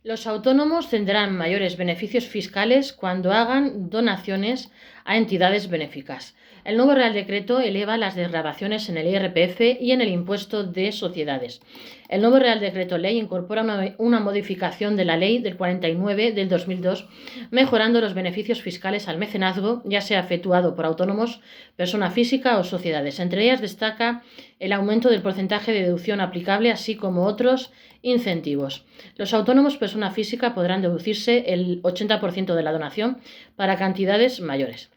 Los autónomos tendrán mayores beneficios fiscales cuando hagan donaciones a entidades benéficas. El nuevo Real Decreto eleva las desgravaciones en el IRPF y en el impuesto de sociedades. El nuevo Real Decreto Ley incorpora una modificación de la Ley del 49 del 2002, mejorando los beneficios fiscales al mecenazgo, ya sea efectuado por autónomos, persona física o sociedades. Entre ellas destaca el aumento del porcentaje de deducción aplicable, así como otros incentivos. Los autónomos, persona física, podrán deducirse el 80% de la donación para cantidades mayores.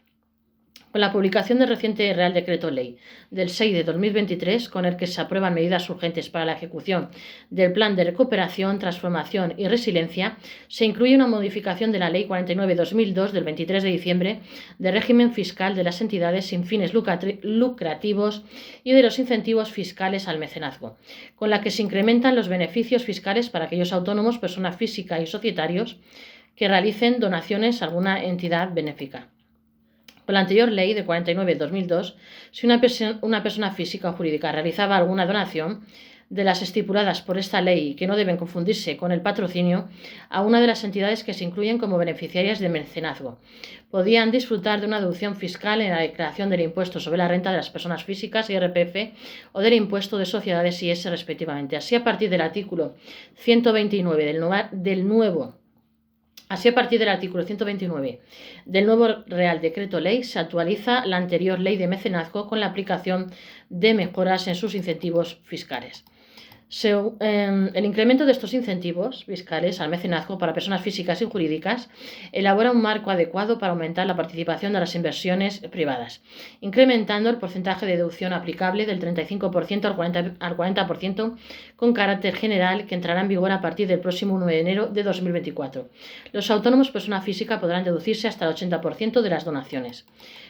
Con la publicación del reciente Real Decreto Ley del 6 de 2023, con el que se aprueban medidas urgentes para la ejecución del Plan de Recuperación, Transformación y Resiliencia, se incluye una modificación de la Ley 49/2002 del 23 de diciembre de régimen fiscal de las entidades sin fines lucrativos y de los incentivos fiscales al mecenazgo, con la que se incrementan los beneficios fiscales para aquellos autónomos, persona física y societarios que realicen donaciones a alguna entidad benéfica. Con la anterior ley de 49/2002, si una persona física o jurídica realizaba alguna donación de las estipuladas por esta ley, que no deben confundirse con el patrocinio, a una de las entidades que se incluyen como beneficiarias de mecenazgo, podían disfrutar de una deducción fiscal en la declaración del impuesto sobre la renta de las personas físicas, IRPF, o del impuesto de sociedades, IS, respectivamente. Así, a partir del artículo 129 Así, a partir del artículo 129 del nuevo Real Decreto Ley, se actualiza la anterior Ley de Mecenazgo con la aplicación de mejoras en sus incentivos fiscales. El incremento de estos incentivos fiscales al mecenazgo para personas físicas y jurídicas elabora un marco adecuado para aumentar la participación de las inversiones privadas, incrementando el porcentaje de deducción aplicable del 35% al 40% con carácter general, que entrará en vigor a partir del próximo 1 de enero de 2024. Los autónomos, persona física, podrán deducirse hasta el 80% de las donaciones.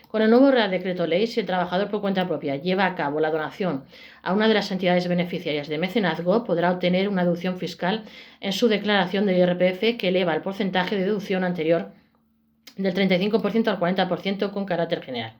Con el nuevo Real Decreto Ley, si el trabajador por cuenta propia lleva a cabo la donación a una de las entidades beneficiarias de mecenazgo, podrá obtener una deducción fiscal en su declaración del IRPF que eleva el porcentaje de deducción anterior del 35% al 40% con carácter general.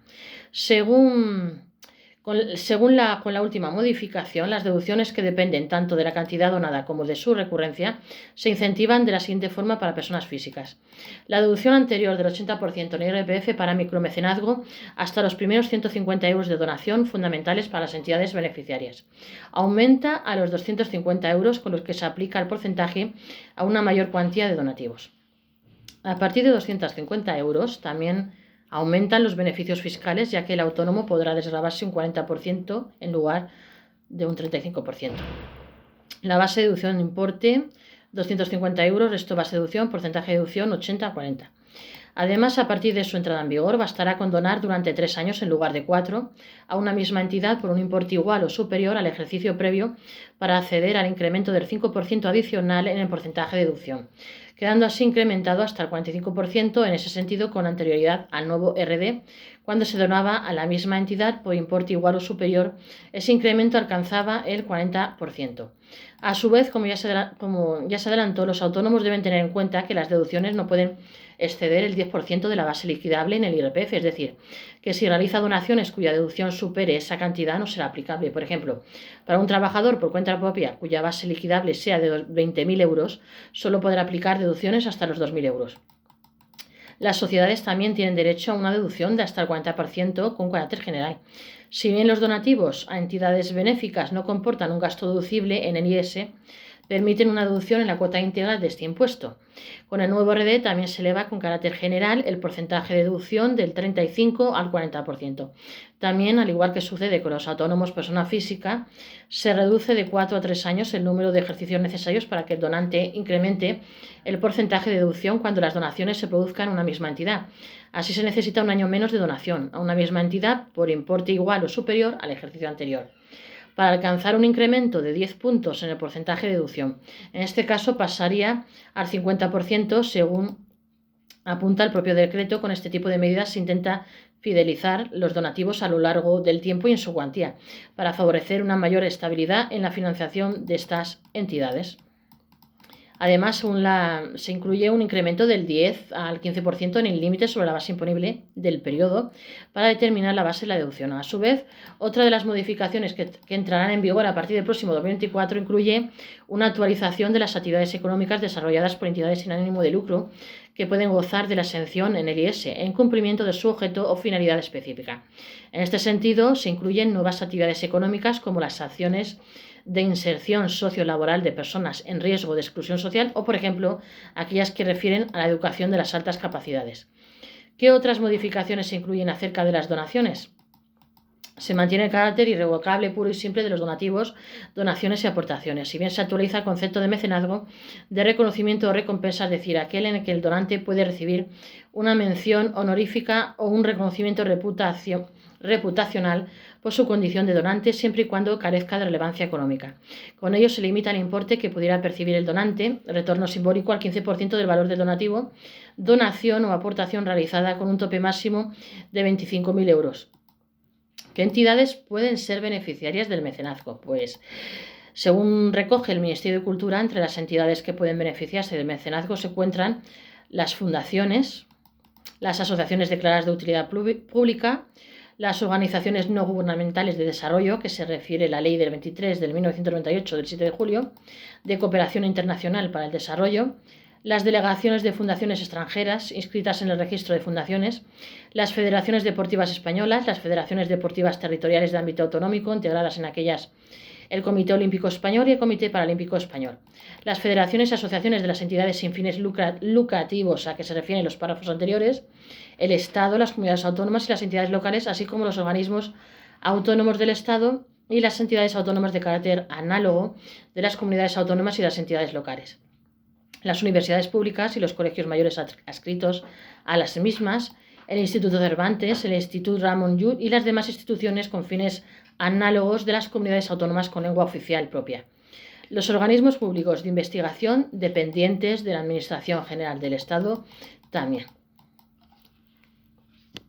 Con la última modificación, las deducciones que dependen tanto de la cantidad donada como de su recurrencia se incentivan de la siguiente forma para personas físicas. La deducción anterior del 80% en IRPF para micromecenazgo hasta los primeros 150 euros de donación fundamentales para las entidades beneficiarias. Aumenta a los 250 euros, con los que se aplica el porcentaje a una mayor cuantía de donativos. A partir de 250 euros también aumentan los beneficios fiscales, ya que el autónomo podrá desgravarse un 40% en lugar de un 35%. La base de deducción importe 250 euros, resto base de deducción, porcentaje de deducción 80-40. Además, a partir de su entrada en vigor, bastará con donar durante 3 años en lugar de 4 a una misma entidad por un importe igual o superior al ejercicio previo para acceder al incremento del 5% adicional en el porcentaje de deducción, quedando así incrementado hasta el 45% en ese sentido con anterioridad al nuevo RD. Cuando se donaba a la misma entidad por importe igual o superior, ese incremento alcanzaba el 40%. A su vez, como ya se adelantó, los autónomos deben tener en cuenta que las deducciones no pueden exceder el 10% de la base liquidable en el IRPF, es decir, que si realiza donaciones cuya deducción supere esa cantidad no será aplicable. Por ejemplo, para un trabajador por cuenta propia cuya base liquidable sea de 20.000 euros, solo podrá aplicar deducciones hasta los 2.000 euros. Las sociedades también tienen derecho a una deducción de hasta el 40% con carácter general. Si bien los donativos a entidades benéficas no comportan un gasto deducible en el IS, permiten una deducción en la cuota íntegra de este impuesto. Con el nuevo RD también se eleva con carácter general el porcentaje de deducción del 35 al 40%. También, al igual que sucede con los autónomos persona física, se reduce de 4 a 3 años el número de ejercicios necesarios para que el donante incremente el porcentaje de deducción cuando las donaciones se produzcan en una misma entidad. Así se necesita un año menos de donación a una misma entidad por importe igual o superior al ejercicio anterior, para alcanzar un incremento de 10 puntos en el porcentaje de deducción. En este caso pasaría al 50%, según apunta el propio decreto. Con este tipo de medidas se intenta fidelizar los donativos a lo largo del tiempo y en su cuantía, para favorecer una mayor estabilidad en la financiación de estas entidades. Además, se incluye un incremento del 10 al 15% en el límite sobre la base imponible del periodo para determinar la base de la deducción. A su vez, otra de las modificaciones que entrarán en vigor a partir del próximo 2024 incluye una actualización de las actividades económicas desarrolladas por entidades sin ánimo de lucro que pueden gozar de la exención en el IS en cumplimiento de su objeto o finalidad específica. En este sentido, se incluyen nuevas actividades económicas como las acciones de inserción sociolaboral de personas en riesgo de exclusión social o, por ejemplo, aquellas que refieren a la educación de las altas capacidades. ¿Qué otras modificaciones se incluyen acerca de las donaciones? Se mantiene el carácter irrevocable, puro y simple de los donativos, donaciones y aportaciones. Si bien se actualiza el concepto de mecenazgo, de reconocimiento o recompensa, es decir, aquel en el que el donante puede recibir una mención honorífica o un reconocimiento reputacional por su condición de donante, siempre y cuando carezca de relevancia económica. Con ello se limita el importe que pudiera percibir el donante, retorno simbólico al 15% del valor del donativo, donación o aportación realizada con un tope máximo de 25.000 euros. ¿Qué entidades pueden ser beneficiarias del mecenazgo? Pues, según recoge el Ministerio de Cultura, entre las entidades que pueden beneficiarse del mecenazgo se encuentran las fundaciones, las asociaciones declaradas de utilidad pública, las organizaciones no gubernamentales de desarrollo, que se refiere la Ley del 23 de 1998 del 7 de julio, de cooperación internacional para el desarrollo, las delegaciones de fundaciones extranjeras inscritas en el registro de fundaciones, las federaciones deportivas españolas, las federaciones deportivas territoriales de ámbito autonómico, integradas en aquellas el Comité Olímpico Español y el Comité Paralímpico Español, las federaciones y asociaciones de las entidades sin fines lucrativos a que se refieren los párrafos anteriores, el Estado, las comunidades autónomas y las entidades locales, así como los organismos autónomos del Estado y las entidades autónomas de carácter análogo de las comunidades autónomas y las entidades locales. Las universidades públicas y los colegios mayores adscritos a las mismas, el Instituto Cervantes, el Instituto Ramon Llull y las demás instituciones con fines análogos de las comunidades autónomas con lengua oficial propia. Los organismos públicos de investigación dependientes de la Administración General del Estado también.